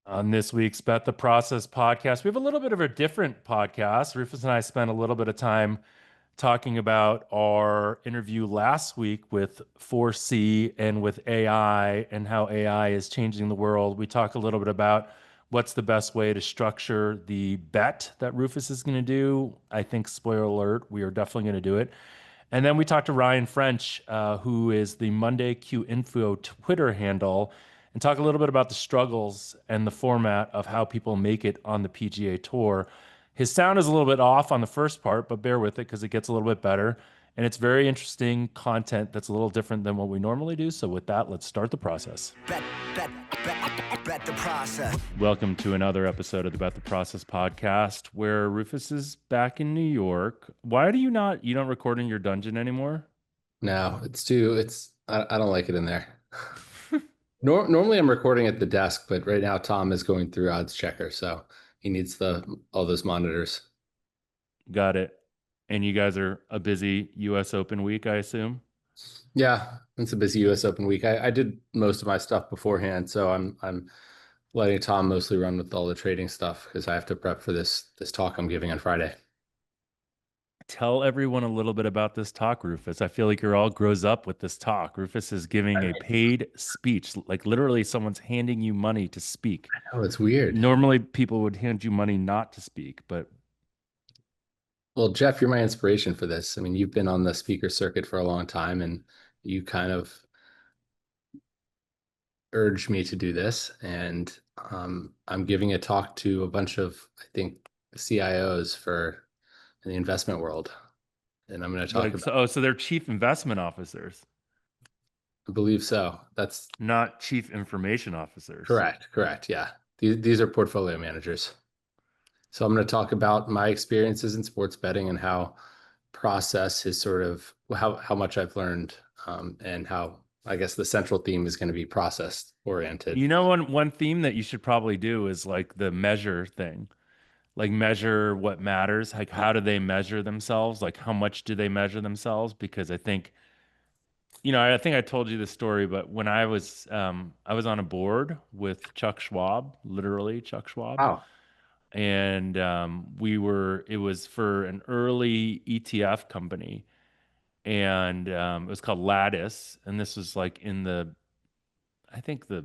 On this week's Bet the Process podcast, we have a little bit of a different podcast. Rufus and I spent a little bit of time talking about our interview last week with 4C and with AI and how AI is changing the world. We talk a little bit about what's the best way to structure the bet that Rufus is going to do. I think, spoiler alert, we are definitely going to do it. And then we talked to Ryan French, who is the Monday Q Info Twitter handle, and talk a little bit about the struggles and the format of how people make it on the PGA Tour. His sound is a little bit off on the first part, but bear with it because it gets a little bit better. And it's very interesting content that's a little different than what we normally do. So, with that, let's start the process. Bet the process. Welcome to another episode of the Bet the Process podcast, where Rufus is back in New York. Why do you don't record in your dungeon anymore? No, I don't like it in there. Normally I'm recording at the desk, but right now Tom is going through odds checker, so he needs all those monitors. Got it. And you guys are a busy US Open week, I assume? Yeah, it's a busy US Open week. I did most of my stuff beforehand, so I'm letting Tom mostly run with all the trading stuff because I have to prep for this talk I'm giving on Friday. Tell everyone a little bit about this talk, Rufus. I feel like you're all grows up with this talk. Rufus is giving a paid speech, like literally someone's handing you money to speak. Oh, it's weird. Normally people would hand you money not to speak, but Well, Jeff, you're my inspiration for this. I mean, you've been on the speaker circuit for a long time, and you kind of urged me to do this, and I'm giving a talk to a bunch of, I think, CIOs for in the investment world, and I'm going to talk like about. so they're chief investment officers, I believe so. That's not chief information officers. correct. Yeah, these are portfolio managers. So I'm going to talk about my experiences in sports betting and how process is sort of how much I've learned, and how I guess the central theme is going to be process oriented. You know, one theme that you should probably do is like the measure thing. Like measure what matters. Like how do they measure themselves? Like how much do they measure themselves? Because I think, I think I told you this story, but when I was on a board with Chuck Schwab, literally Chuck Schwab, Wow. and it was for an early ETF company, and it was called Lattice, and this was like I think the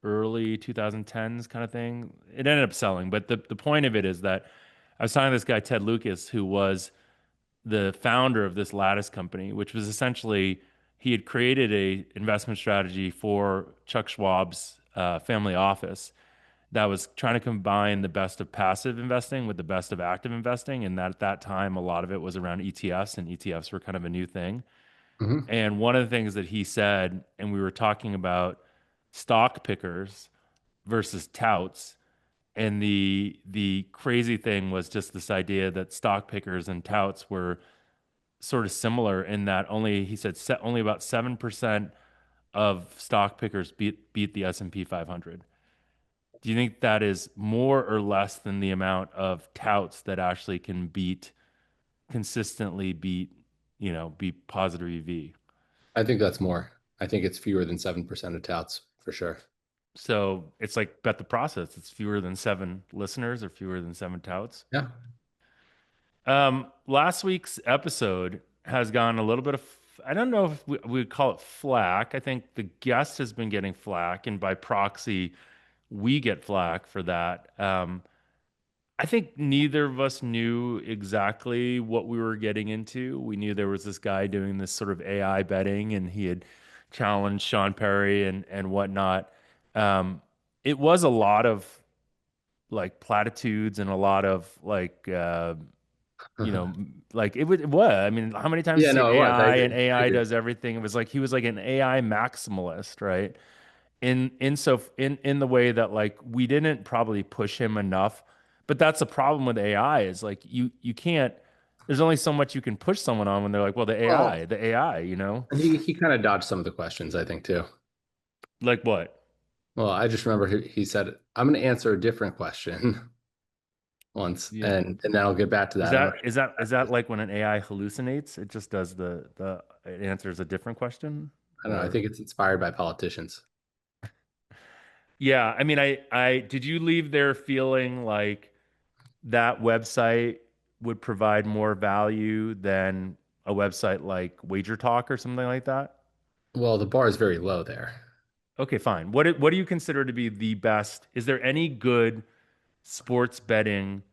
early 2010s kind of thing. It ended up selling, but the point of it is that I was talking to this guy, Ted Lucas, who was the founder of this Lattice company, which was essentially he had created a investment strategy for Chuck Schwab's family office that was trying to combine the best of passive investing with the best of active investing. And that at that time, a lot of it was around ETFs, and ETFs were kind of a new thing. Hmm. And one of the things that he said, and we were talking about stock pickers versus touts, and the crazy thing was just this idea that stock pickers and touts were sort of similar in that he said only about 7% of stock pickers beat the S&P 500. Do you think that is more or less than the amount of touts that actually can consistently beat positive EV? I think that's more. I think it's fewer than 7% of touts for sure. So it's like bet the process. It's fewer than seven listeners or fewer than seven touts. Yeah. Last week's episode has gone a little bit of, I don't know if we would call it flack. I think the guest has been getting flack, and by proxy, we get flack for that. I think neither of us knew exactly what we were getting into. We knew there was this guy doing this sort of AI betting, and he had challenged Sean Perry and whatnot. Um, it was a lot of like platitudes and a lot of you know, like it was. I mean, how many times Yeah, you no, say it was. I AI agree. and I AI agree. does everything? It was like he was like an AI maximalist, right? In the way that like we didn't probably push him enough, but that's the problem with AI is like you can't. There's only so much you can push someone on when they're like, well, Well, the AI, you know, and he kind of dodged some of the questions, I think, too. like what? Well, I just remember he said, "I'm going to answer a different question once, Yeah. and then I'll get back to Is that." I'm not that sure. is that like when an AI hallucinates? It just does it answers a different question, I don't know. I or think it's inspired by politicians. Yeah, I mean, I did you leave there feeling like that website would provide more value than a website like Wager Talk or something like that? Well, the bar is very low there. Okay, fine. What do you consider to be the best? Is there any good sports betting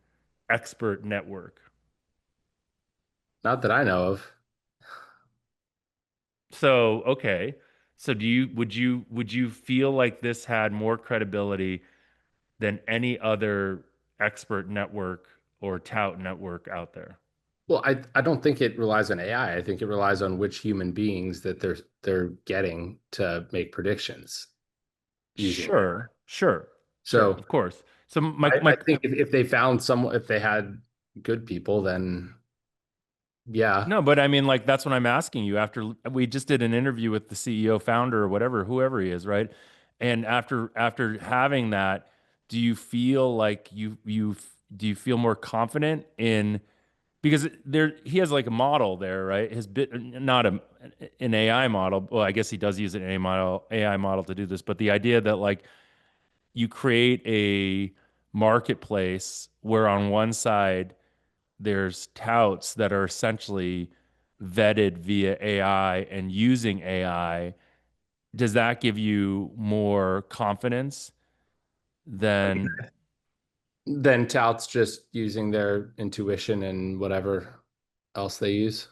expert network? Not that I know of. So, okay. So would you feel like this had more credibility than any other expert network or tout network out there? Well, I don't think it relies on AI. I think it relies on which human beings that they're getting to make predictions using AI. Sure, sure, sure, So of course. So my I my think if they found someone, if they had good people, then yeah. no, but I mean, like that's what I'm asking you. After we just did an interview with the CEO, founder, or whatever, whoever he is, right? And after having that, do you feel like you do you feel more confident in because there he has like a model there, right? His bit not an AI model. Well, I guess he does use an AI model to do this, but the idea that like you create a marketplace where on one side there's touts that are essentially vetted via AI and using AI, does that give you more confidence than Then touts just using their intuition and whatever else they use.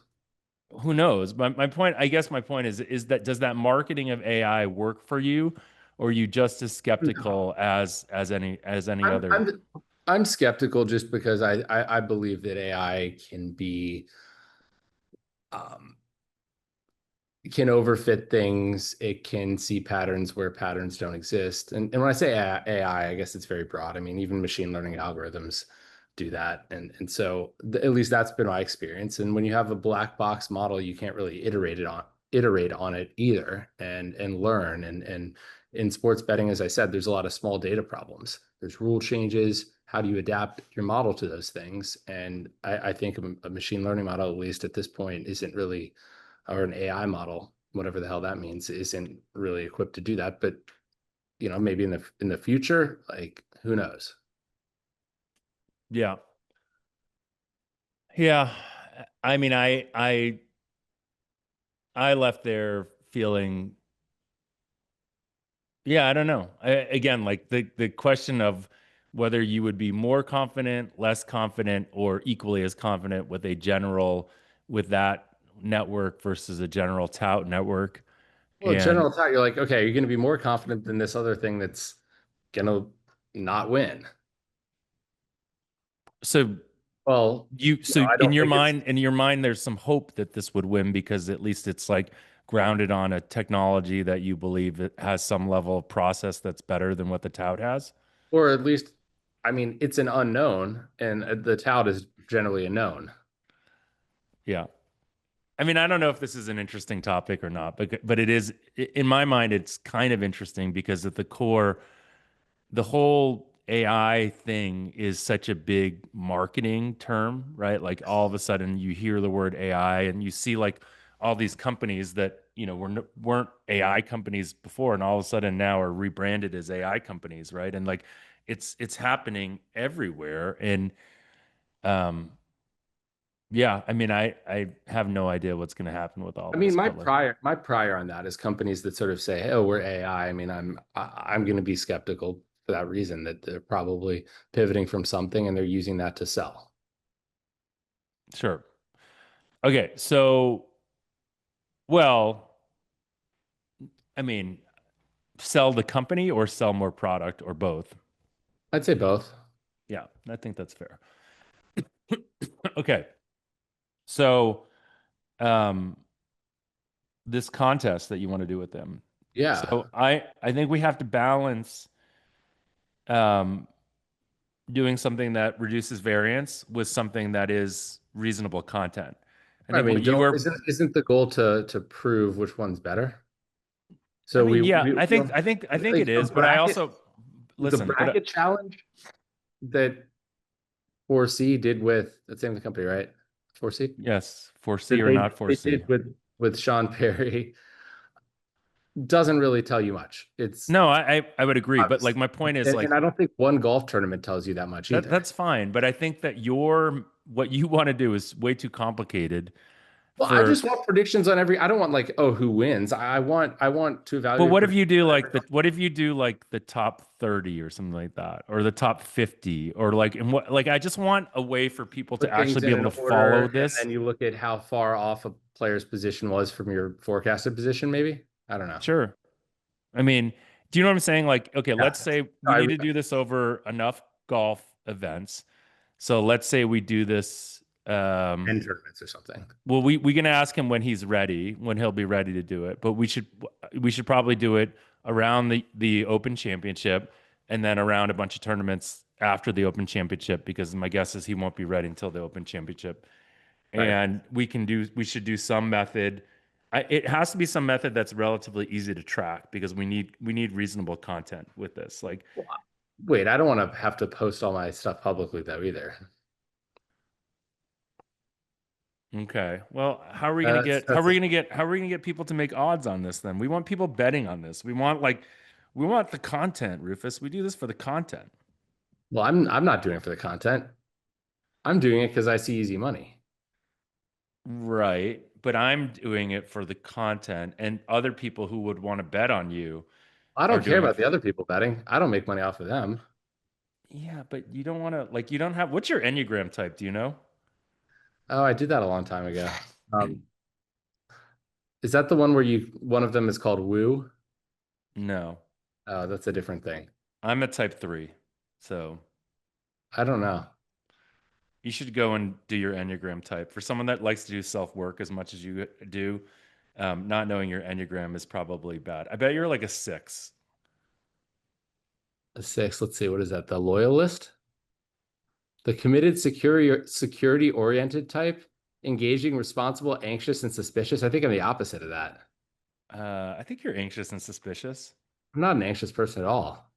who knows? My point, I guess my point is that does that marketing of AI work for you, or are you just as No. skeptical as any I'm other? I'm I'm skeptical just because I believe that AI um, can overfit things. It can see patterns where patterns don't exist. And when I say AI, I guess it's very broad. I mean, even machine learning algorithms do that. And so at least that's been my experience. And when you have a black box model, you can't really iterate on it either and learn. And in sports betting, as I said, there's a lot of small data problems. There's rule changes. How do you adapt your model to those things? And I think a machine learning model, at least at this point, isn't really, or an AI model, whatever the hell that means, isn't really equipped to do that. But maybe in the future, like who knows? Yeah. Yeah. I mean, I left there feeling, yeah, I don't know. Again, like the question of whether you would be more confident, less confident, or equally as confident with with that network versus a general tout network. Well, And general thought, you're like, okay, you're going to be more confident than this other thing that's gonna not win. so Well, so I don't think it's, in your mind, there's some hope that this would win because at least it's like grounded on a technology that you believe it has some level of process that's better than what the tout has. or at least, I mean, it's an unknown, and the tout is generally a known. Yeah. I mean, I don't know if this is an interesting topic or not, but it is in my mind, it's kind of interesting because at the core, the whole AI thing is such a big marketing term, right? Like all of a sudden you hear the word AI and you see like all these companies that, weren't AI companies before and all of a sudden now are rebranded as AI companies, right? And like it's happening everywhere. And um yeah, I mean I have no idea what's going to happen with all I mean, this, my but like prior my prior on that is companies that sort of say, "Oh, we're AI." I mean, I'm going to be skeptical for that reason, that they're probably pivoting from something and they're using that to sell. sure. Okay, so well, I mean, sell the company or sell more product or both. I'd say both. Yeah, I think that's fair. Okay. So, um, this contest that you want to do with them. Yeah. So I think we have to balance um doing something that reduces variance with something that is reasonable content. I I think mean, what you don't were isn't the goal to prove which one's better? I So mean, we, yeah, we I think it like is, but I also the listen, but bracket challenge that 4C did with, that's the name of the company, right? 4C, yes, foresee that or not they foresee. did with Sean Perry. doesn't really tell you much. It's No, I would agree, but like obvious. my point is And like I don't think one golf tournament tells you that much either. that's fine, but I think that your what you want to do is way too complicated Well, I for. just want predictions on every. I don't want like, oh, who wins. I want to But evaluate what if you predictions do on like every. the what if you do like the top 30 or something like that, or the top 50, or like and what like I just want a way for people to Put actually things be in able an to follow order, and this. then you look at how far off a player's position was from your forecasted position. Maybe I don't know. Sure. I mean, do you know what I'm saying? Like, okay, Yeah, let's say we I, need to do this over enough golf events. So let's say we do this. end tournaments or something. Well, we can ask him when he's ready, when he'll be ready to do it. But we should probably do it around the Open Championship, and then around a bunch of tournaments after the Open Championship, because my guess is he won't be ready until the Open Championship. Right. And we should do some method. It has to be some method that's relatively easy to track, because we need reasonable content with this. Like, Well, wait, I don't want to have to post all my stuff publicly though either. okay, well, how are we gonna That's get how are that's we gonna get how are we gonna get people to make odds on this then? We want people betting on this. We want the content, Rufus. We do this for the content. well, I'm not doing it for the content. I'm doing it because I see easy money. Right. But I'm doing it for the content, and other people who would want to bet on you I are don't care doing it about the for. other people betting. I don't make money off of them. Yeah, but you don't want to, like, you don't have, what's your Enneagram type? Do you know? Oh, I did that a long time ago. Um, is that the one where you one of them is called Woo? No. Oh, that's a different thing. I'm a type 3. So I don't know. you should go and do your Enneagram type. For someone that likes to do self work as much as you do, not knowing your Enneagram is probably bad. I bet you're like a 6. A six. Let's see. What is that? The loyalist? The committed, security oriented type, engaging, responsible, anxious, and suspicious. I think I'm the opposite of that. I think you're anxious and suspicious. I'm not an anxious person at all.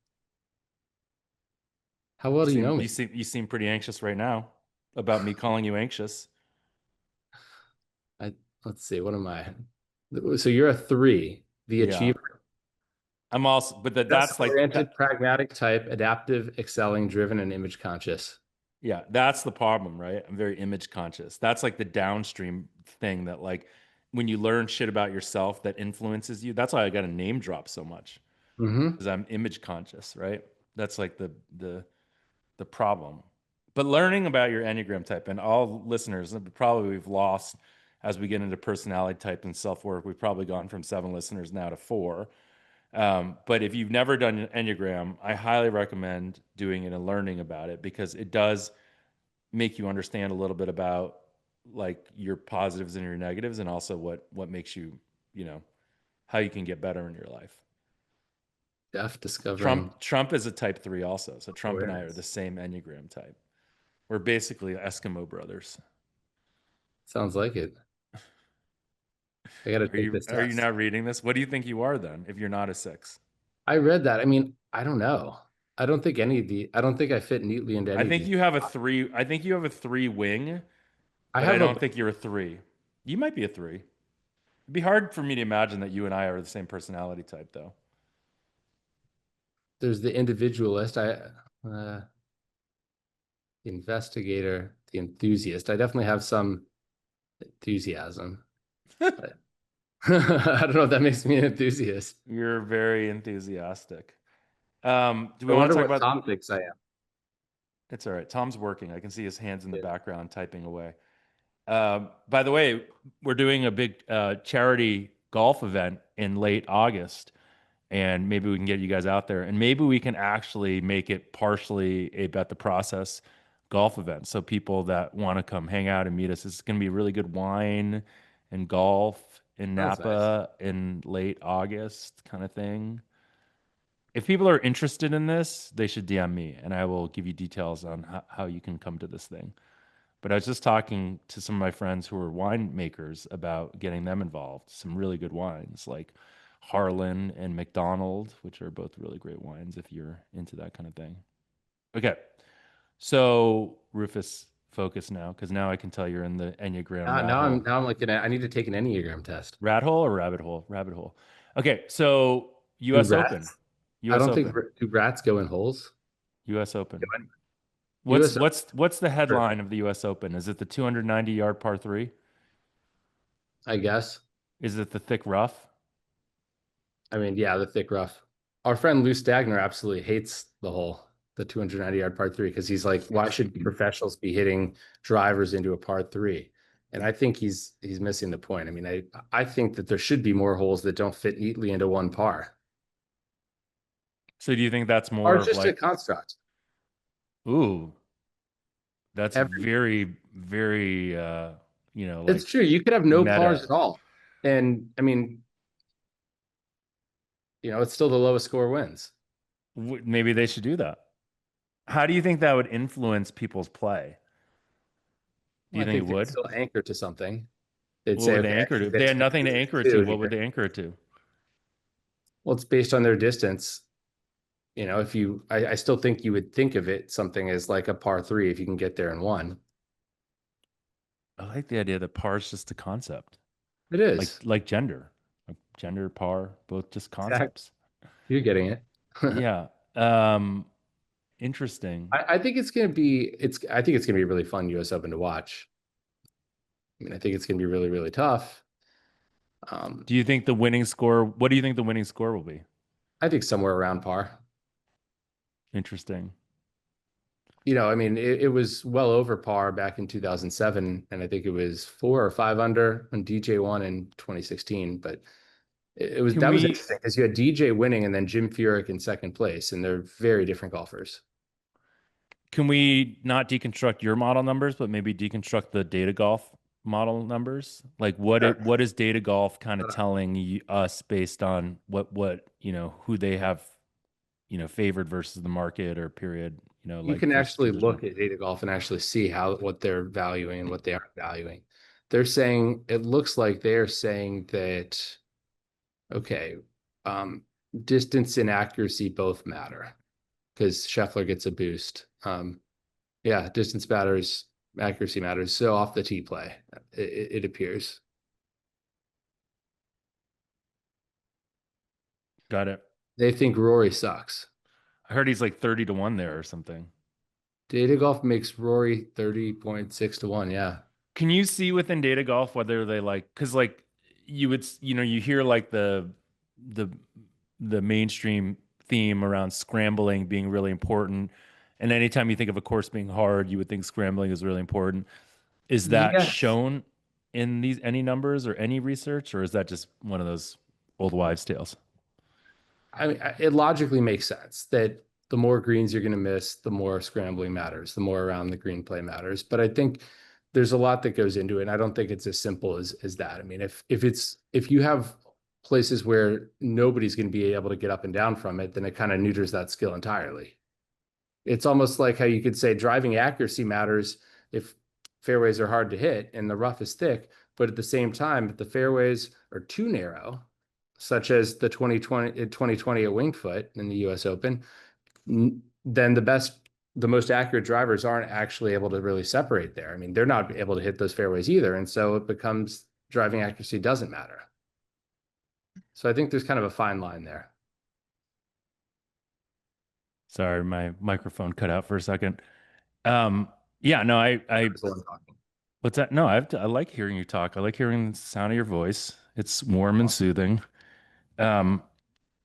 How well You do you seem know me? you seem you seem pretty anxious right now about me calling you anxious. I let's see. What am I? So you're a three, the Yeah. achiever, I'm also, but that's like oriented, that. pragmatic type, adaptive, excelling, driven, and image conscious. Yeah, that's the problem, right? I'm very image conscious. That's like the downstream thing that, like, when you learn shit about yourself that influences you. That's why I got to name drop so much, Hmm. because I'm image conscious, right? That's like the problem. But learning about your Enneagram type, and all listeners, probably we've lost as we get into personality type and self work. We've probably gone from 7 listeners now to 4. But if you've never done an Enneagram, I highly recommend doing it and learning about it, because it does make you understand a little bit about like your positives and your negatives, and also what makes you, you know, how you can get better in your life. Def discovering Trump is a type 3 also. So Trump and I are the awareness. same Enneagram type. We're basically Eskimo brothers. Sounds like it. I got to Are take you this are you test. not reading this? What do you think you are then if you're not a 6? I read that. I mean, I don't know. I don't think I fit neatly into I any of think these. you have a 3. I think you have a 3 wing, I but I have a, don't think you're a 3. You might be a 3. It'd be hard for me to imagine that you and I are the same personality type, though. there's the individualist, uh, the investigator, the enthusiast. I definitely have some enthusiasm. But I don't know if that makes me an enthusiast. You're very enthusiastic. Do I we want wonder to talk what about? Tom thinks I am. It's all right. Tom's working. I can see his hands in the Yeah. background typing away. By the way, we're doing a big charity golf event in late August, and maybe we can get you guys out there, and maybe we can actually make it partially a Bet the Process golf event. So people that want to come hang out and meet us, it's going to be really good wine and golf in Sounds nice. Napa in late August, kind of thing. If people are interested in this, they should DM me, and I will give you details on how you can come to this thing. But I was just talking to some of my friends who are winemakers about getting them involved. Some really good wines like Harlan and McDonald, which are both really great wines if you're into that kind of thing. Okay. So, Rufus, focus now, because now I can tell you're in the Enneagram rat hole. Now I'm looking at, I need to take an Enneagram test. Rat hole or rabbit hole? Rabbit hole. Okay, so Do U.S. Open, rats? I U.S. don't think Open, do rats go in holes. U.S. Open. What's U.S. what's the Sure, headline of the U.S. Open? Is it the 290-yard par three? I guess. Is it the thick rough? I mean, yeah, the thick rough. Our friend Lou Stagner absolutely hates the 290-yard par three, because he's like, why should professionals be hitting drivers into a par three? And I think he's missing the point. I mean, I think that there should be more holes that don't fit neatly into one par. So do you think that's Par more is of just a like, construct. ooh, that's Every very, very, It's like true. You could have no pars meta. at all. And I mean, it's still the lowest score wins. Maybe they should do that. How do you think that would influence people's play? Do Well, you I think it think they'd would? still anchor to something. They'd What say, would they okay, I anchor can to? If they get had nothing to anchor it to, 262 what would here. they anchor it to? Well, it's based on their distance. If I still think you would think of it something as like a par three if you can get there in one. I like the idea that par is just a concept, It like is. gender, like gender, par, both just Exactly. concepts. You're getting it. Yeah. Interesting. I think it's gonna be I think it's gonna be a really fun US Open to watch. I mean, I think it's gonna be really, really tough. Um, Do you think the winning score, what do you think the winning score will be? I think somewhere around par. Interesting. I mean, it was well over par back in 2007, and I think it was 4 or 5 under when DJ won in 2016. But Can that was we interesting because you had DJ winning and then Jim Furyk in second place, and they're very different golfers. can we not deconstruct your model numbers, but maybe deconstruct the data golf model numbers? Like Sure. what is data golf kind of telling us based on who they have, favored versus the market or period, You like can versus actually traditional. look at data golf and actually see what they're valuing and what they aren't valuing. They're saying it looks like they're saying that, okay, um, distance and accuracy both matter because Scheffler gets a boost. Yeah, distance matters, accuracy matters. So off the tee play, it appears. Got it. They think Rory sucks. I heard he's like 30 to 1 there or something. Data golf makes Rory 30.6 to 1. Yeah. Can you see within data golf whether they like, because like you would, you hear like the the mainstream theme around scrambling being really important. And anytime you think of a course being hard, you would think scrambling is really important. Is that Yes. shown in these any numbers or any research, or is that just one of those old wives' tales? I mean, it logically makes sense that the more greens you're going to miss, the more scrambling matters, the more around the green play matters. But I think there's a lot that goes into it. And I don't think it's as simple as that. I mean, if you have places where nobody's going to be able to get up and down from it, then it kind of neuters that skill entirely. It's almost like how you could say driving accuracy matters if fairways are hard to hit and the rough is thick, but at the same time, if the fairways are too narrow, such as the 2020 at Winged Foot in the US Open, then the most accurate drivers aren't actually able to really separate there. I mean, they're not able to hit those fairways either. And so it becomes driving accuracy doesn't matter. So I think there's kind of a fine line there. Sorry, my microphone cut out for a second. Yeah, no, what's that? No, I like hearing you talk. I like hearing the sound of your voice. It's warm and soothing. Um,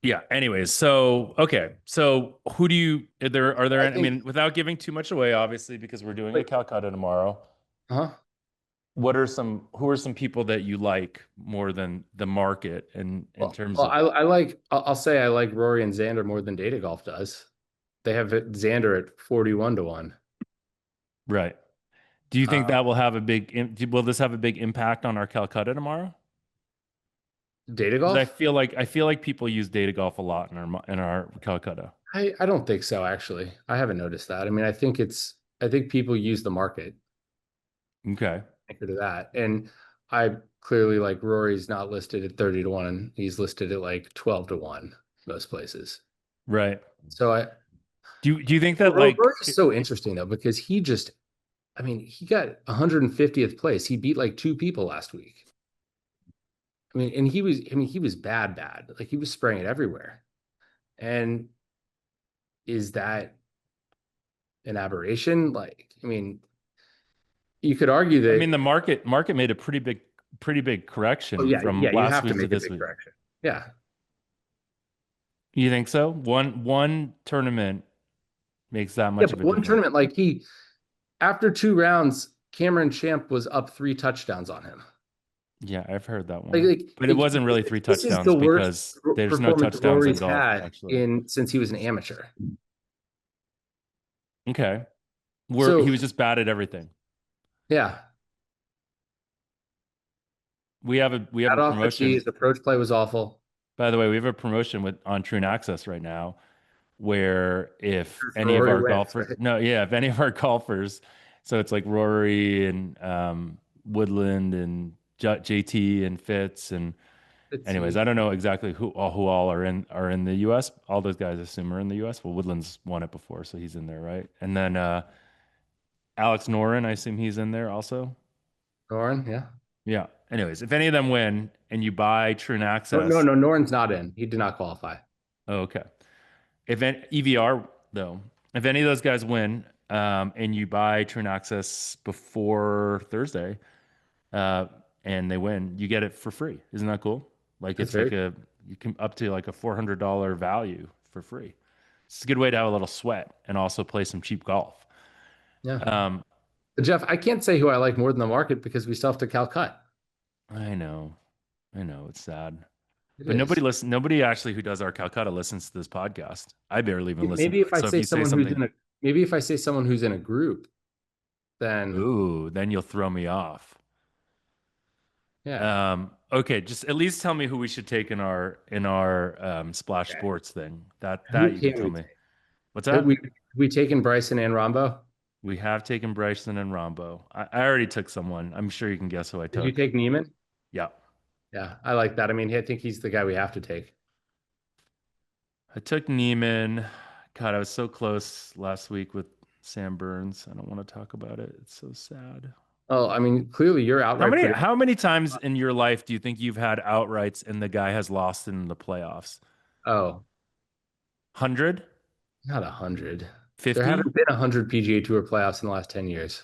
yeah. Anyways, so okay, so who do you? Are there? I I think mean, without giving too much away, obviously, because we're doing a like, Calcutta tomorrow. huh? Who are some people that you like more than the market in terms of I'll say I like Rory and Xander more than Data Golf does. They have Xander at 41 to 1. right? Do you think Uh, that will have will this have a big impact on our Calcutta tomorrow? Data Because Golf? I feel like people use data golf a lot in our Calcutta. I don't think so, actually. I haven't noticed that. I mean, I think people use the market Okay. anchor to that. And I clearly like Rory's not listed at 30 to 1. He's listed at like 12 to 1 most places. Right. So Do you think that like Rory's so interesting though, because I mean, he got 150th place. He beat like 2 people last week. I mean, and he was bad. Like he was spraying it everywhere. And is that an aberration? Like, I mean, you could argue I that, mean, the market made a pretty big oh correction yeah, from yeah, you last have to week to make a this big week. correction. Yeah. You think so? One tournament makes that Yeah, much of but a one difference. tournament, like after 2 rounds, Cameron Champ was up 3 touchdowns on him. Yeah, I've heard that Like, one. like, But it like wasn't really three this is the touchdowns worst because there's no performance touchdowns in Rory's golf, had actually. in since he was an amateur. Okay. He So was just bad at everything. yeah, We have a got off the tee, promotion. his approach play was awful. By the way, we have a promotion with on True Access right now where if If any of Rory our wins, golfers, right? no, yeah, if any of our golfers, so it's like Rory and Woodland and JT and Fitz and Let's anyways, see. I don't know exactly who all are in the US. All those guys I assume are in the US. Well, Woodland's won it before, so he's in there, right? And then Alex Noren, I assume he's in there also. Noren, yeah. Yeah. Anyways, if any of them win and you buy True No, no, Access, no. Noren's not in. He did not qualify. oh, okay. If EVR though, if any of those guys win, and you buy True Access before Thursday, uh, and they win, you get it for free. Isn't that cool? Like That's it's like very you can up to like a $400 value for free. It's a good way to have a little sweat and also play some cheap golf. yeah. Um, But Jeff, I can't say who I like more than the market because we still have to Calcut. I know, I know, it's sad. It But nobody is. listen. Nobody actually who does our Calcutta listens to this podcast. I barely even listen Maybe to if it. I So if say you say someone who's something, in a maybe if I say someone who's in a group, then ooh, then you'll throw me off. yeah. Okay, just at least tell me who we should take in our Splash Okay. Sports thing. That Who you can can tell we me. take? What's Have that? we taken Bryson and Rombo? We have taken Bryson and Rombo. I already took someone. I'm sure you can guess who I Did you took. take Neiman? Yeah, Yeah, I like that. I mean, I think he's the guy we have to take. I took Neiman. God, I was so close last week with Sam Burns. I don't want to talk about it. It's so sad. Oh, I mean, clearly your How outright many prediction. how many times in your life do you think you've had outrights and the guy has lost in the playoffs? Oh, 100? not 100. There 50? haven't been 100 PGA Tour playoffs in the last 10 years.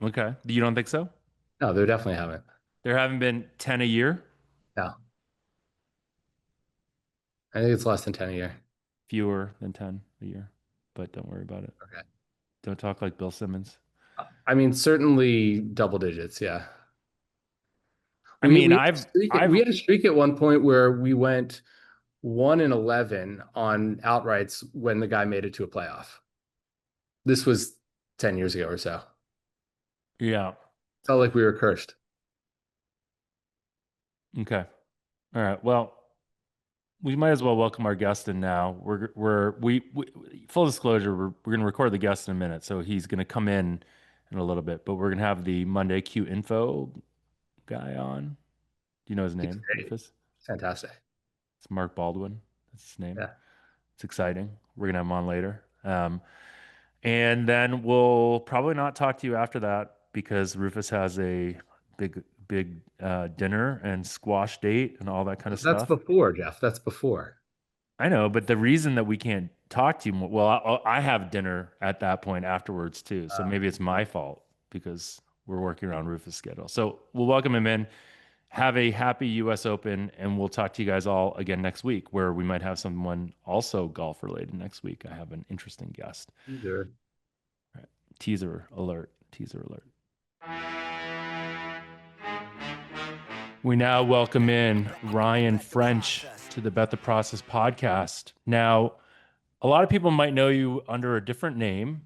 Okay. You don't think so? No, there definitely haven't. There haven't been 10 a year? No, I think it's less than 10 a year. Fewer than 10 a year. But don't worry about it. Okay. Don't talk like Bill Simmons. I mean, certainly double digits. Yeah. I We mean, we had a I've streak, we I've had a streak at one point where we went 1-11 on outrights when the guy made it to a playoff. This was 10 years ago or so. yeah. Felt like we were cursed. Okay. All right. Well, we might as well welcome our guest in now. We full disclosure, we're going to record the guest in a minute, so he's going to come in a little bit, but we're going to have the Monday Q info guy on. Do you know his He's name, great. Rufus? Fantastic. It's Mark Baldwin. That's his name. Yeah. It's exciting. We're gonna have him on later. And then we'll probably not talk to you after that because Rufus has a big dinner and squash date and all that kind of That's stuff. before, Jeff. That's before. I know, but the reason that we can't talk to you, well, I have dinner at that point afterwards too. So maybe it's my fault because we're working around Rufus' schedule. So we'll welcome him in. Have a happy US Open, and we'll talk to you guys all again next week, where we might have someone also golf related next week. I have an interesting guest. Either. All right. Teaser alert. Teaser alert. We now welcome in Ryan French to the Bet the Process podcast. Now, a lot of people might know you under a different name.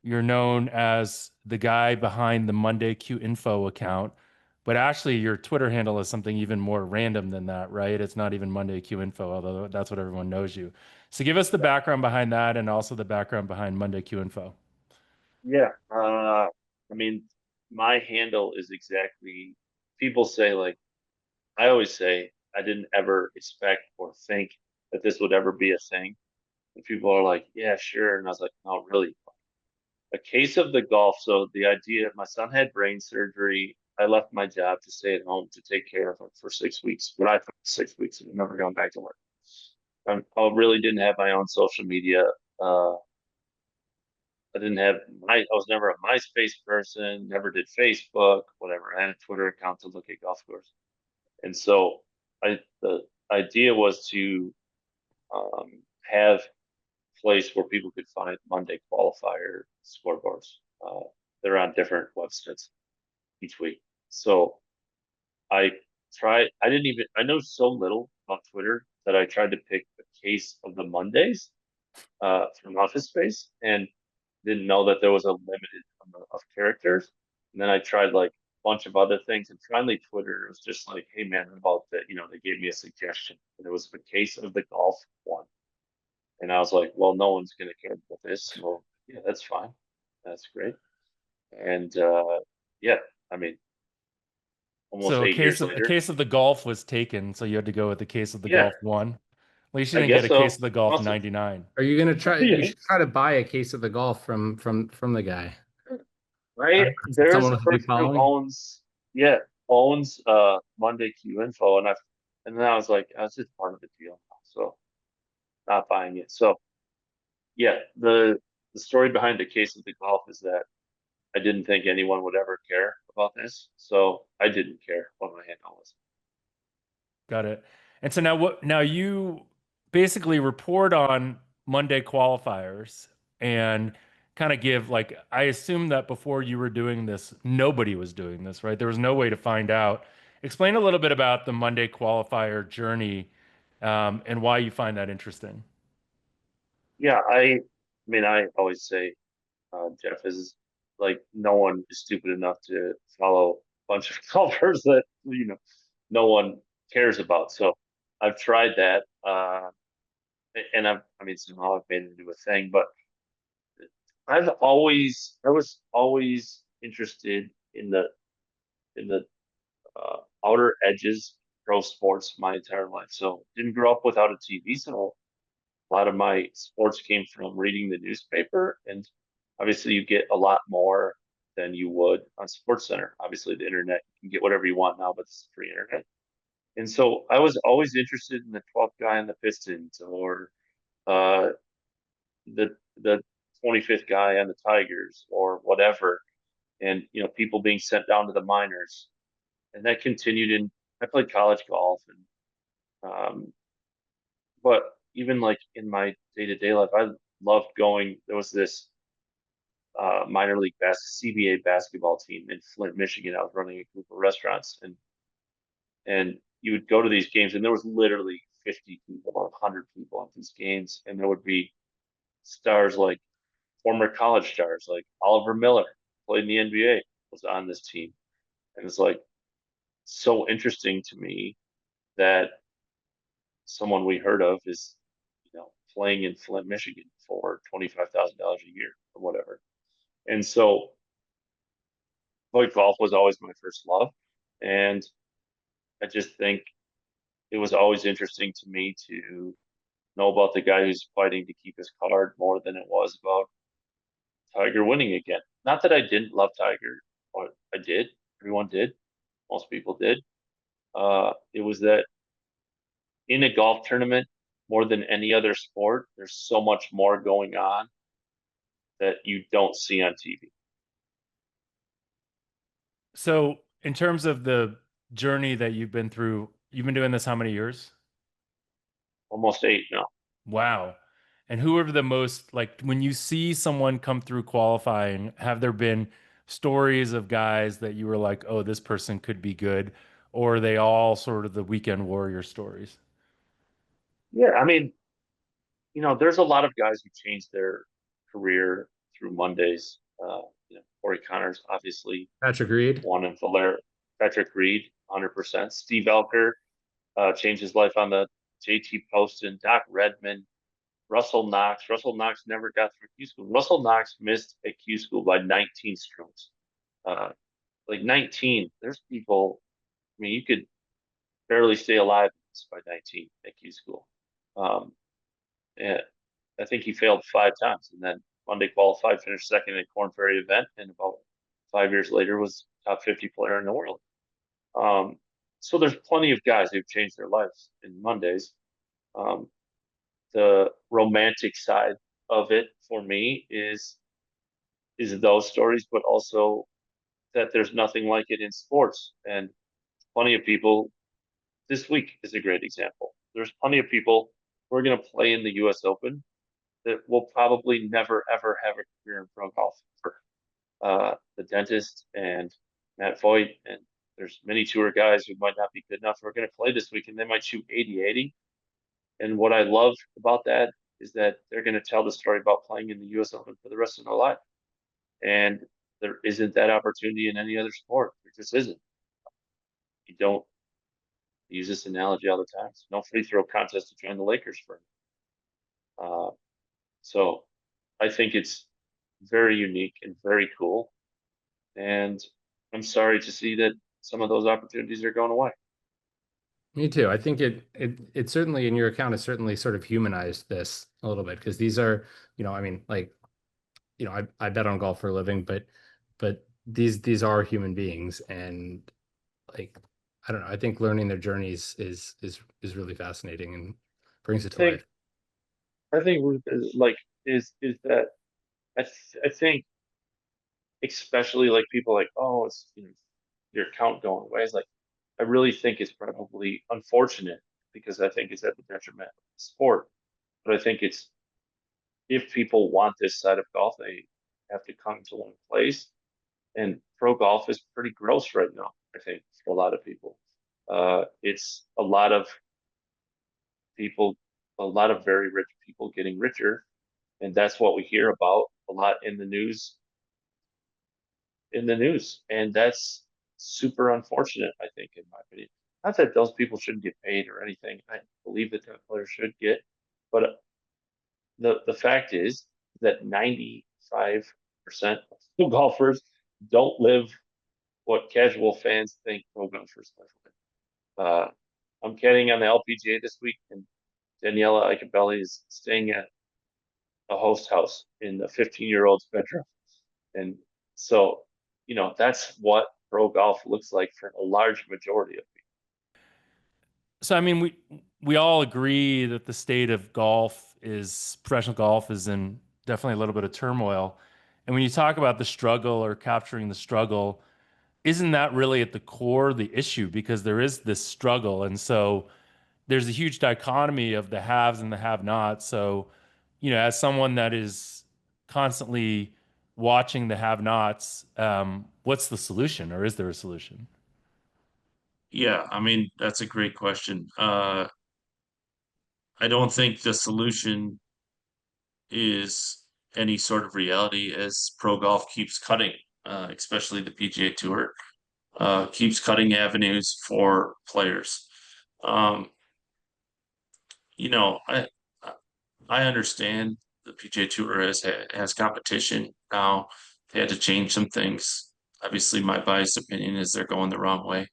You're known as the guy behind the Monday Q Info account, but actually your Twitter handle is something even more random than that, right? It's not even Monday Q Info, although that's what everyone knows you. So give us the background behind that and also the background behind Monday Q Info. Yeah. I mean, my handle is exactly, people say, like, I always say, I didn't ever expect or think that this would ever be a thing. And people are like, yeah, sure. And I was like, no, really. A case of the golf. So the idea, my son had brain surgery I left my job to stay at home to take care of her for 6 weeks. But I thought 6 weeks and I've never gone back to work. I really didn't have my own social media. Uh, I didn't have I was never a MySpace person, never did Facebook, whatever. I had a Twitter account to look at golf scores. And so the idea was to have a place where people could find Monday qualifier scoreboards. Uh, they're on different websites each week. So I I know so little about Twitter that I tried to pick a case of the Mondays from Office Space and didn't know that there was a limited number of characters. And then I tried like a bunch of other things, and finally Twitter was just like, "Hey man, what about that?" They gave me a suggestion, and it was a case of the golf one, and I was like, "Well, no one's gonna care about this, well, yeah, that's fine, that's great." And yeah, I mean, almost So 8 years a later, case of the golf was taken, so you had to go with the case of the yeah, golf one. At least you I didn't get guess a case so. of the golf Also, 99. Are you gonna try? You yeah, should try to buy a case of the golf from the guy. right. There's Someone a with a big person who following. yeah, owns Monday Q Info, and then I was like, that's just part of the deal, so not buying it. So yeah, the story behind the case of the golf is that I didn't think anyone would ever care about this, so I didn't care what my handle was. Got it. And so now now you basically report on Monday qualifiers and kind of give like I assume that before you were doing this, nobody was doing this, right? There was no way to find out. Explain a little bit about the Monday qualifier journey, and why you find that interesting. Yeah, I mean, I always say Jeff is like no one is stupid enough to follow a bunch of golfers that no one cares about. So I've tried that, and I mean, somehow I've made it into a thing. But I was always interested in the outer edges of pro sports my entire life. So didn't grow up without a TV, so a lot of my sports came from reading the newspaper, and obviously you get a lot more than you would on Sports Center. Obviously, the internet, you can get whatever you want now, but it's free internet. And so I was always interested in the 12th guy on the Pistons, or uh, the 25th guy on the Tigers, or whatever. And people being sent down to the minors, and that continued. In I played college golf, and but even like in my day-to-day life, I loved going. There was this minor league CBA basketball team in Flint, Michigan. I was running a group of restaurants, and you would go to these games, and there was literally 50 people or 100 people at these games, and there would be stars like former college stars like Oliver Miller, played in the NBA, was on this team, and it's like so interesting to me that someone we heard of is playing in Flint, Michigan for $25,000 a year or whatever. And so like golf was always my first love. And I just think it was always interesting to me to know about the guy who's fighting to keep his card more than it was about Tiger winning again. Not that I didn't love Tiger, but I did. Everyone did. Most people did. It was that in a golf tournament, more than any other sport, there's so much more going on that you don't see on TV. So, in terms of the journey that you've been through, you've been doing this how many years? Almost 8 now. Wow. And who are the most like when you see someone come through qualifying, have there been stories of guys that you were like, oh, this person could be good? Or are they all sort of the weekend warrior stories? Yeah, I mean, there's a lot of guys who changed their career through Mondays. Corey Connors, obviously, Patrick Reed. one, and Valera, Patrick Reed, 100%. Steve Elker changed his life on the JT Poston, Doc Redman, Russell Knox. Russell Knox never got through Q school. Russell Knox missed a Q school by 19 strokes. Uh, like 19, there's people, I mean, you could barely stay alive by 19 at Q school. And I think he failed 5 times, and then Monday qualified, finished second at Corn Ferry event, and about 5 years later was top 50 player in the world. So there's plenty of guys who've changed their lives in Mondays. Um, the romantic side of it for me is those stories, but also that there's nothing like it in sports. And plenty of people, this week is a great example. There's plenty of people who are going to play in the U.S. Open that will probably never ever have a career in pro golf. The dentist and Matt Voigt, and there's many tour guys who might not be good enough who are going to play this week, and they might shoot 80-80. And what I love about that is that they're going to tell the story about playing in the U.S. Open for the rest of their life. And there isn't that opportunity in any other sport. There just isn't. You don't use this analogy all the time. There's no free throw contest to join the Lakers for. So I think it's very unique and very cool. And I'm sorry to see that some of those opportunities are going away. Me too. I think it certainly, in your account, has certainly sort of humanized this a little bit, because these are, I mean, like, I bet on golf for a living, but these are human beings, and like, I don't know, I think learning their journeys is really fascinating and brings it to life. I think like is that I think especially like people like, oh, it's your account going away. It's like, I really think it's probably unfortunate, because I think it's at the detriment of the sport. But I think it's, if people want this side of golf, they have to come to one place. And pro golf is pretty gross right now, I think, for a lot of people. It's a lot of people, a lot of very rich people getting richer. And that's what we hear about a lot in the news. And that's super unfortunate, I think, in my opinion. Not that those people shouldn't get paid or anything. I believe that players should get, but the fact is that 95% of golfers don't live what casual fans think pro golfers live. I'm caddying on the LPGA this week, and Daniela Icabelli is staying at a host house in the 15-year-old's bedroom. And so, that's what pro golf looks like for a large majority of people. So, I mean, we all agree that the state of professional golf is in definitely a little bit of turmoil. And when you talk about the struggle or capturing the struggle, isn't that really at the core of the issue? Because there is this struggle. And so there's a huge dichotomy of the haves and the have-nots. So, as someone that is constantly watching the have-nots, what's the solution, or is there a solution? Yeah, I mean, that's a great question. I don't think the solution is any sort of reality as pro golf keeps cutting, especially the PGA Tour, keeps cutting avenues for players. I understand the PGA Tour has competition now. They had to change some things. Obviously, my biased opinion is they're going the wrong way.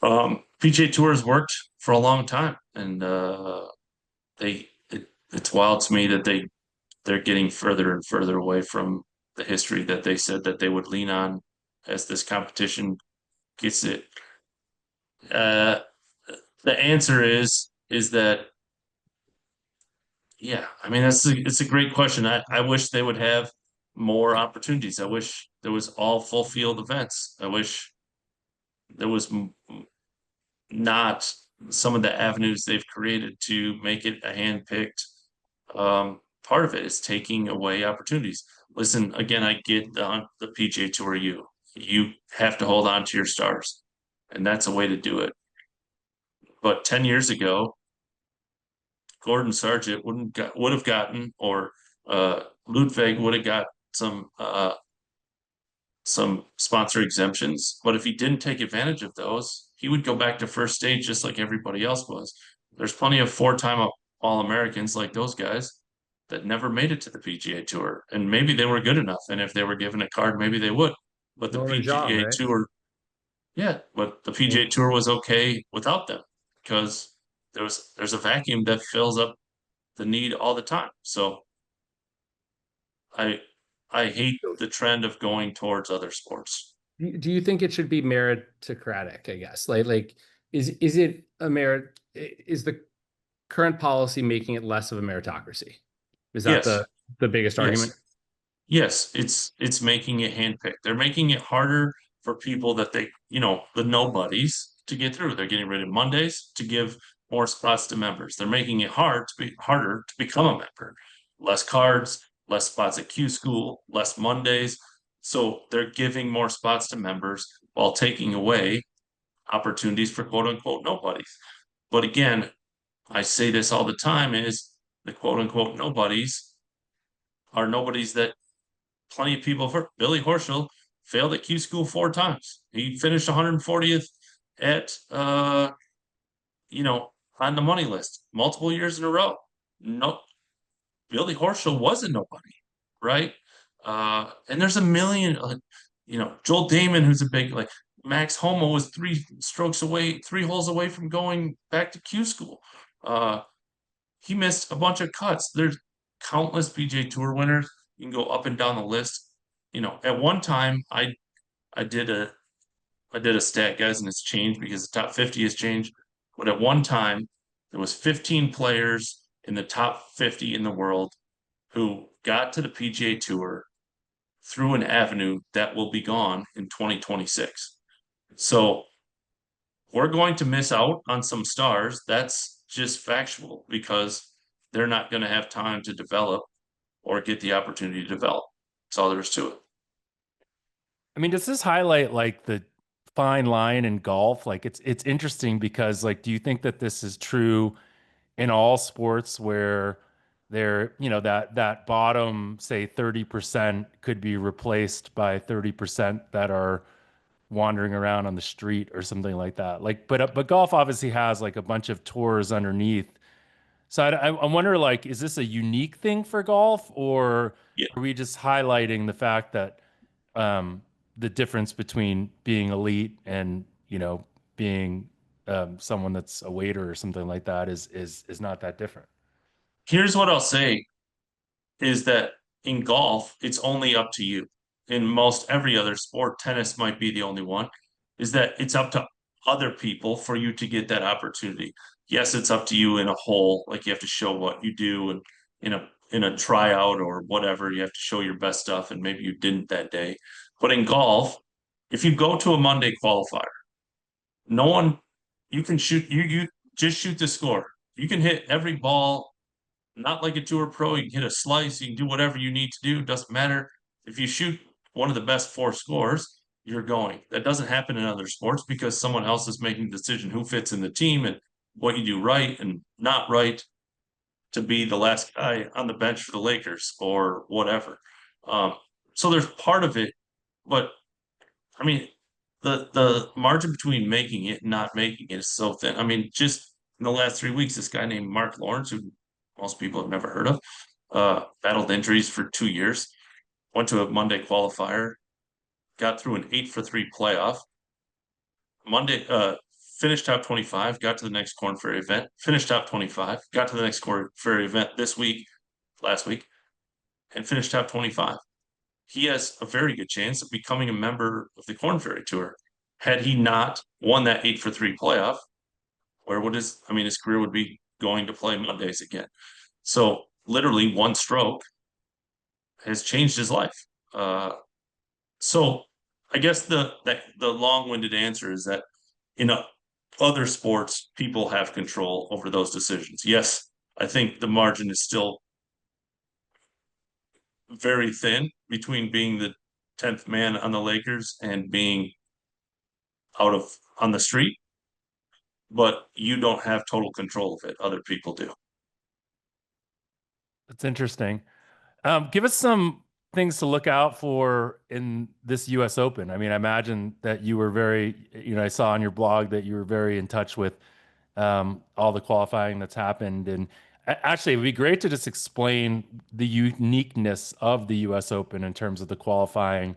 PGA Tour has worked for a long time, and it's wild to me that they're getting further and further away from the history that they said that they would lean on as this competition gets it. The answer is that, yeah, I mean, it's a great question. I wish they would have more opportunities. I wish there was all full field events. I wish there was not some of the avenues they've created to make it a hand-picked. Part of it is taking away opportunities. Listen, again, I get the PGA Tour. You have to hold on to your stars, and that's a way to do it. But 10 years ago, Gordon Sargent would have gotten, or Ludwig would have got some sponsor exemptions. But if he didn't take advantage of those, he would go back to first stage just like everybody else was. There's plenty of 4-time All-Americans like those guys that never made it to the PGA Tour, and maybe they were good enough. And if they were given a card, maybe they would. But the PGA Tour, yeah, but the PGA Tour was okay without them, because there's a vacuum that fills up the need all the time. So I hate the trend of going towards other sports. Do you think it should be meritocratic, I guess? Like is it a merit, is the current policy making it less of a meritocracy? Is that Yes, the biggest yes. argument? Yes, it's making it handpicked. They're making it harder for people that the nobodies to get through. They're getting rid of Mondays to give more spots to members. They're making it harder to become a member. Less cards, less spots at Q school, less Mondays. So they're giving more spots to members while taking away opportunities for quote unquote nobodies. But again, I say this all the time is the quote unquote nobodies are nobodies that plenty of people for Billy Horschel failed at Q school 4 times. He finished 140th at on the money list multiple years in a row. No, Billy Horschel was a nobody, right? And there's a million, Joel Damon, who's a big like Max Homa was 3 holes away from going back to Q school. He missed a bunch of cuts. There's countless PGA Tour winners. You can go up and down the list. At one time, I did a stat, guys, and it's changed because the top 50 has changed. But at one time, there was 15 players in the top 50 in the world who got to the PGA Tour through an avenue that will be gone in 2026. So we're going to miss out on some stars. That's just factual because they're not going to have time to develop or get the opportunity to develop. That's all there is to it. I mean, does this highlight like the fine line in golf? Like it's interesting because like do you think that this is true in all sports where that bottom say 30% could be replaced by 30% that are wandering around on the street or something like that. Like but golf obviously has like a bunch of tours underneath. So I wonder like is this a unique thing for golf or Yeah. are we just highlighting the fact that um, the difference between being elite and being someone that's a waiter or something like that is not that different. Here's what I'll say is that in golf, it's only up to you. In most every other sport, tennis might be the only one, is that it's up to other people for you to get that opportunity. Yes, it's up to you in a hole, like you have to show what you do and in a tryout or whatever, you have to show your best stuff, and maybe you didn't that day. But in golf, if you go to a Monday qualifier, no one you can shoot you just shoot the score. You can hit every ball not like a tour pro. You can hit a slice, you can do whatever you need to do. It doesn't matter. If you shoot one of the best 4 scores, you're going. That doesn't happen in other sports because someone else is making the decision who fits in the team and what you do right and not right to be the last guy on the bench for the Lakers or whatever. So there's part of it, but I mean, the margin between making it and not making it is so thin. I mean, just in the last 3 weeks, this guy named Mark Lawrence, who most people have never heard of, battled injuries for 2 years, went to a Monday qualifier, got through an 8 for 3 playoff. Monday, finished top 25, got to the next Corn Ferry event, finished top 25, got to the next Corn Ferry event last week, and finished top 25. He has a very good chance of becoming a member of the Corn Ferry Tour. Had he not won that 8 for 3 playoff, where would his career would be going to play Mondays again. So literally one stroke has changed his life. So I guess the long-winded answer is that in other sports, people have control over those decisions. Yes, I think the margin is still very thin between being the 10th man on the Lakers and being on the street, but you don't have total control of it. Other people do. That's interesting. Give us some things to look out for in this U.S. Open. I mean, I imagine that you were I saw on your blog that you were very in touch with all the qualifying that's happened. And actually, it would be great to just explain the uniqueness of the U.S. Open in terms of the qualifying,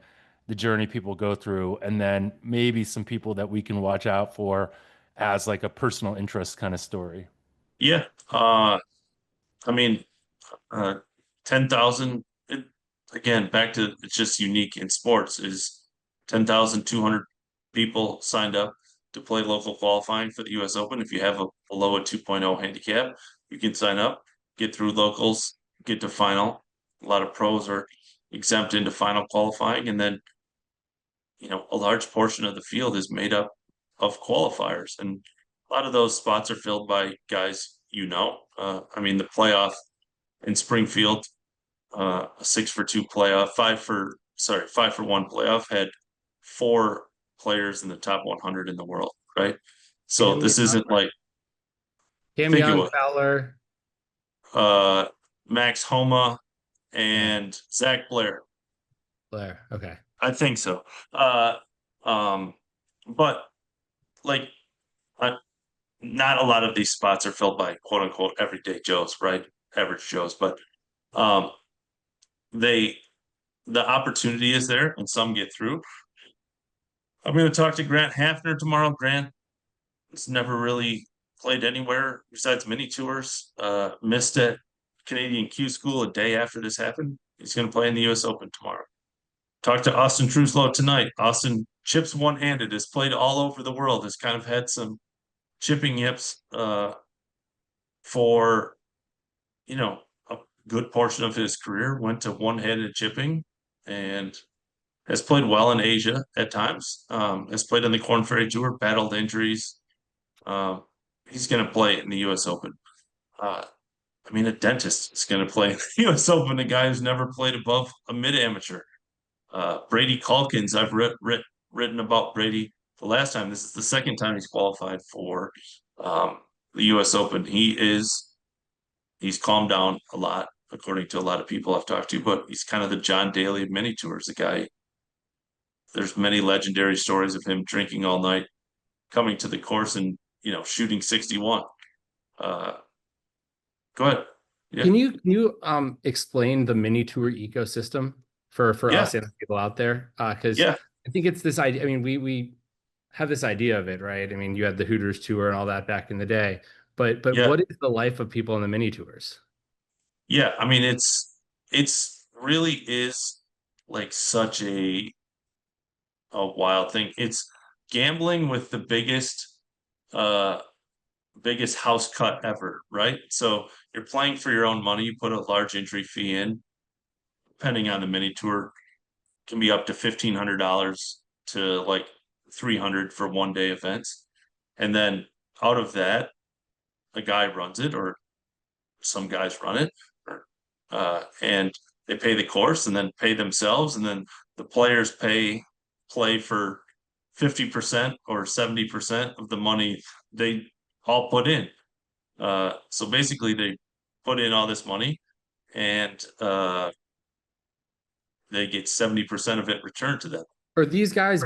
the journey people go through, and then maybe some people that we can watch out for as like a personal interest kind of story. Yeah. I mean, 10,000, again, back to it's just unique in sports is 10,200 people signed up to play local qualifying for the US Open. If you have a below a 2.0 handicap, you can sign up, get through locals, get to final. A lot of pros are exempt into final qualifying, and then a large portion of the field is made up of qualifiers, and a lot of those spots are filled by guys. I mean, the playoff in Springfield, a 6-for-2 playoff, 5-for-1 playoff had 4 players in the top 100 in the world, right? So Cam this isn't like Cam think it Young, was. Fowler. Max Homa and Zach Blair. Okay. I think so. But like, not a lot of these spots are filled by quote unquote everyday Joes, right? Average Joes, but the opportunity is there, and some get through. I'm going to talk to Grant Hafner tomorrow. Grant has never really played anywhere besides mini tours. Missed at Canadian Q School a day after this happened. He's going to play in the U.S. Open tomorrow. Talked to Austin Truslow tonight. Austin chips one-handed, has played all over the world, has kind of had some chipping yips for a good portion of his career. Went to one-handed chipping and has played well in Asia at times. Has played on the Korn Ferry Tour, battled injuries. He's going to play in the U.S. Open. I mean, a dentist is going to play in the U.S. Open, a guy who's never played above a mid-amateur. Brady Calkins, I've written about Brady the last time. This is the second time he's qualified for the U.S. Open. He's calmed down a lot, according to a lot of people I've talked to, but he's kind of the John Daly of mini tours. The guy, there's many legendary stories of him drinking all night, coming to the course and shooting 61. Go ahead. Yeah. Can you explain the mini tour ecosystem for us and people out there? Because I think it's this idea. I mean, we have this idea of it, right? I mean, you had the Hooters tour and all that back in the day, but what is the life of people in the mini tours? Yeah, I mean, it's really is like such a wild thing. It's gambling with the biggest house cut ever, right? So you're playing for your own money. You put a large entry fee in, depending on the mini tour, can be up to $1,500 to like $300 for one-day events. And then out of that, a guy runs it, or some guys run it, and they pay the course and then pay themselves, and then the players play for 50% or 70% of the money they all put in. So basically they put in all this money, and they get 70% of it returned to them. Are these guys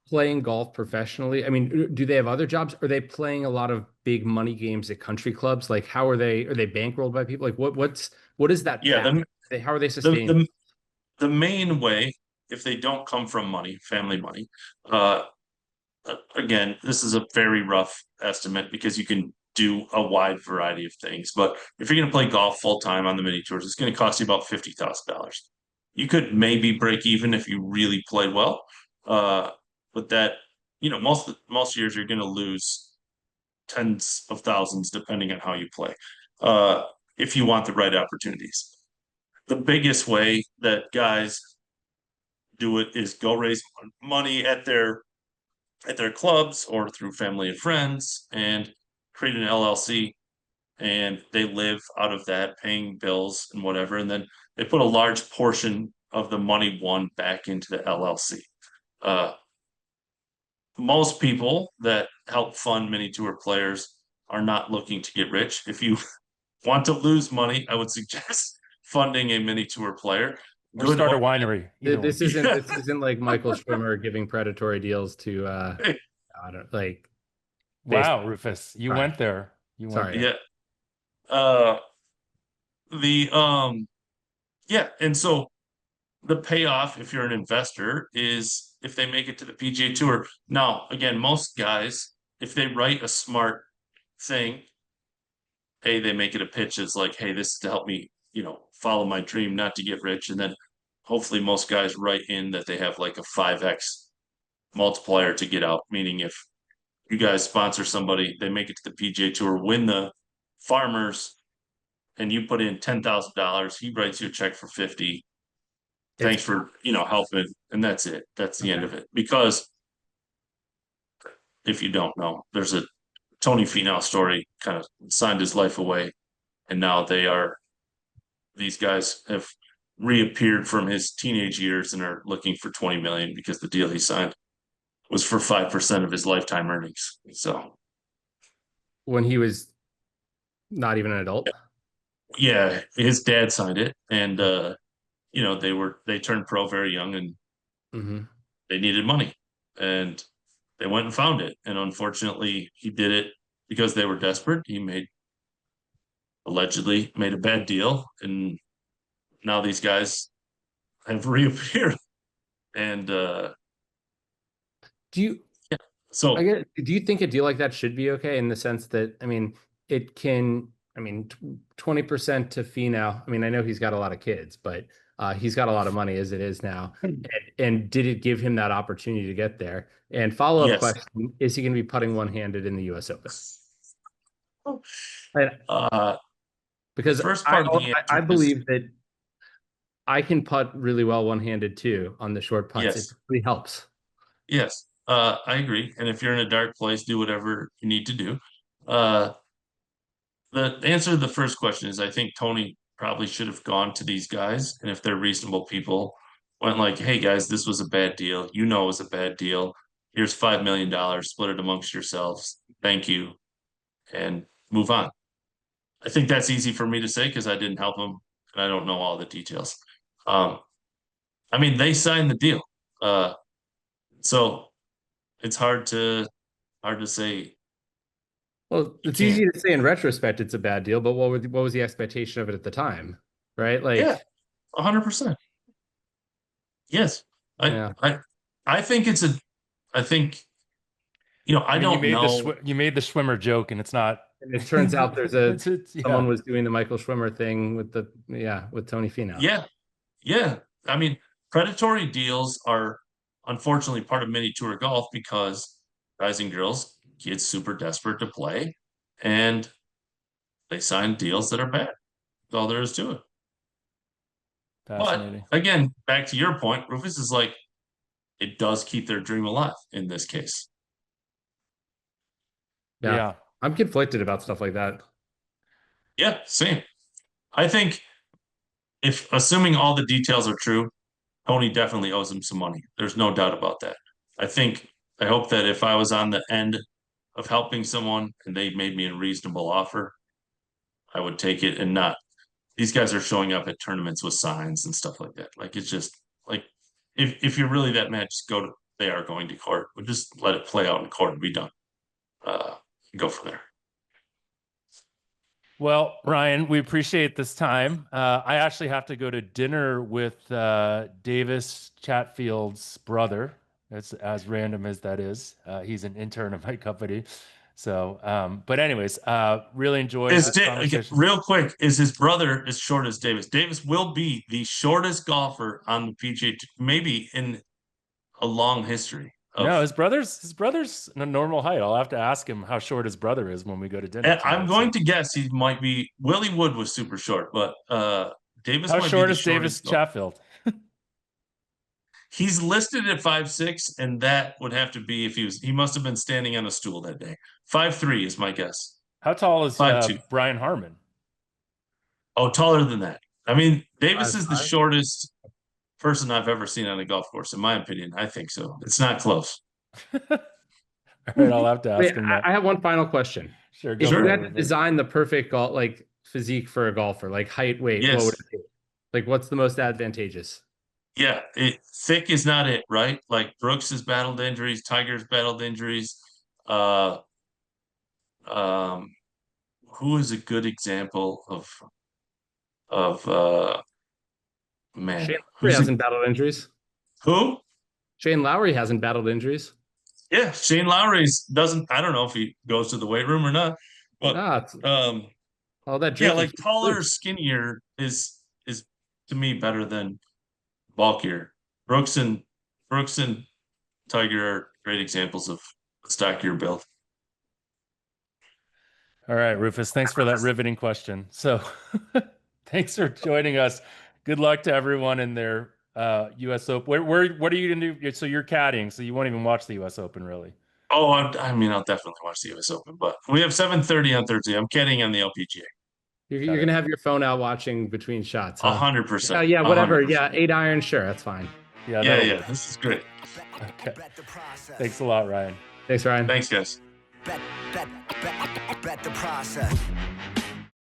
playing golf professionally? I mean, do they have other jobs? Are they playing a lot of big money games at country clubs? Like, how are they bankrolled by people? Like, what is that? Yeah, how are they sustained? The main way, if they don't come from family money, again, this is a very rough estimate because you can do a wide variety of things. But if you're going to play golf full time on the mini tours, it's going to cost you about $50,000. You could maybe break even if you really played well, but that most years you're going to lose tens of thousands depending on how you play. If you want the right opportunities, the biggest way that guys do it is go raise money at their clubs or through family and friends and create an LLC, and they live out of that, paying bills and whatever, and then they put a large portion of the money won back into the LLC. Most people that help fund mini tour players are not looking to get rich. If you want to lose money, I would suggest funding a mini tour player. Or start a winery. This isn't like Michael Schwimmer giving predatory deals to I don't like. Wow, Rufus, you went there. Sorry. Yeah. And so the payoff, if you're an investor, is if they make it to the PGA Tour. Now, again, most guys, if they write a smart thing, hey, they make it a pitch as like, hey, this is to help me, follow my dream, not to get rich. And then hopefully most guys write in that they have like a 5X multiplier to get out. Meaning, if you guys sponsor somebody, they make it to the PGA Tour, win the Farmers, and you put in $10,000, he writes you a check for 50. Thanks for helping, and that's it. That's the end of it. Because if you don't know, there's a Tony Finau story, kind of signed his life away, and now these guys have reappeared from his teenage years and are looking for 20 million because the deal he signed was for 5% of his lifetime earnings. So When he was not even an adult. yeah, his dad signed it, and they turned pro very young, and they needed money, and they went and found it. And unfortunately, he did it because they were desperate. He allegedly made a bad deal, and now these guys have reappeared. And Do you so do you think a deal like that should be okay in the sense that, I mean, it can, 20% to Finau. I mean, I know he's got a lot of kids, but he's got a lot of money as it is now. And did it give him that opportunity to get there? And follow-up Yes. question, is he going to be putting one-handed in the US Open? Because First part of the I answer believe that I can putt really well one-handed too on the short putts. Yes. It really helps. Yes, I agree. And if you're in a dark place, do whatever you need to do. The answer to the first question is, I think Tony probably should have gone to these guys, and if they're reasonable people, went like, "Hey guys, this was a bad deal. You know it was a bad deal. Here's $5 million. Split it amongst yourselves. Thank you," and move on. I think that's easy for me to say because I didn't help them and I don't know all the details. They signed the deal, so it's hard to say. Well, it's easy to say in retrospect it's a bad deal, but what was the expectation of it at the time, right? Like, Yeah, 100%. Yes, Yeah. I think I think I don't know. You made the Schwimmer joke, and it's not. and it turns out there's yeah. someone was doing the Michael Schwimmer thing with Tony Finau. Yeah. Predatory deals are unfortunately part of mini tour golf because guys and girls get super desperate to play, and they sign deals that are bad. That's all there is to it. Fascinating. But again, back to your point, Rufus is like, it does keep their dream alive in this case. Yeah. I'm conflicted about stuff like that. Yeah, same. I think if assuming all the details are true, Tony definitely owes him some money. There's no doubt about that. I hope that if I was on the end of helping someone and they made me a reasonable offer, I would take it and not. These guys are showing up at tournaments with signs and stuff like that. Like, it's just like, if you're really that mad, just they are going to court. We'll just let it play out in court and be done. Go from there. Well, Ryan, we appreciate this time. I actually have to go to dinner with Davis Chatfield's brother. It's as random as that is. He's an intern of my company. So, but anyways, really enjoyed this conversation. Real quick, is his brother as short as Davis? Davis will be the shortest golfer on the PGA, maybe in a long history. No, his brother's a normal height. I'll have to ask him how short his brother is when we go to dinner. I'm going to guess he might be. Willie Wood was super short, but Davis. How short is Davis Chatfield? He's listed at 5'6", and that would have to be if he must have been standing on a stool that day. 5'3" is my guess. How tall is Brian Harman? Oh, taller than that. Davis is the shortest person I've ever seen on a golf course, in my opinion. I think so. It's not close. All right, I'll have to ask him that. I have one final question. Sure. If you had to design the perfect physique for a golfer, like height, weight, yes. What would it be? Like, what's the most advantageous? Yeah, thick is not it, right? Like, Brooks has battled injuries, Tiger's battled injuries. Who is a good example of man? Shane Lowry hasn't battled injuries. Who? Shane Lowry hasn't battled injuries. Yeah, Shane Lowry doesn't. I don't know if he goes to the weight room or not. But all that. Yeah, like taller, skinnier is to me better than bulkier. Brooks and Tiger are great examples of a stockier build. All right, Rufus, thanks for that riveting question. So thanks for joining us. Good luck to everyone in their US Open. What are you going to do? So you're caddying, so you won't even watch the US Open, really. Oh, I mean, I'll definitely watch the US Open, but we have 7:30 on Thursday. I'm kidding on the LPGA. You're going to have your phone out watching between shots, huh? 100%. Yeah, whatever. 100%. Yeah, 8 iron, sure, that's fine. Yeah, Yeah. This is great. Okay. Thanks a lot, Ryan. Thanks, Ryan. Thanks, guys. Bet the process.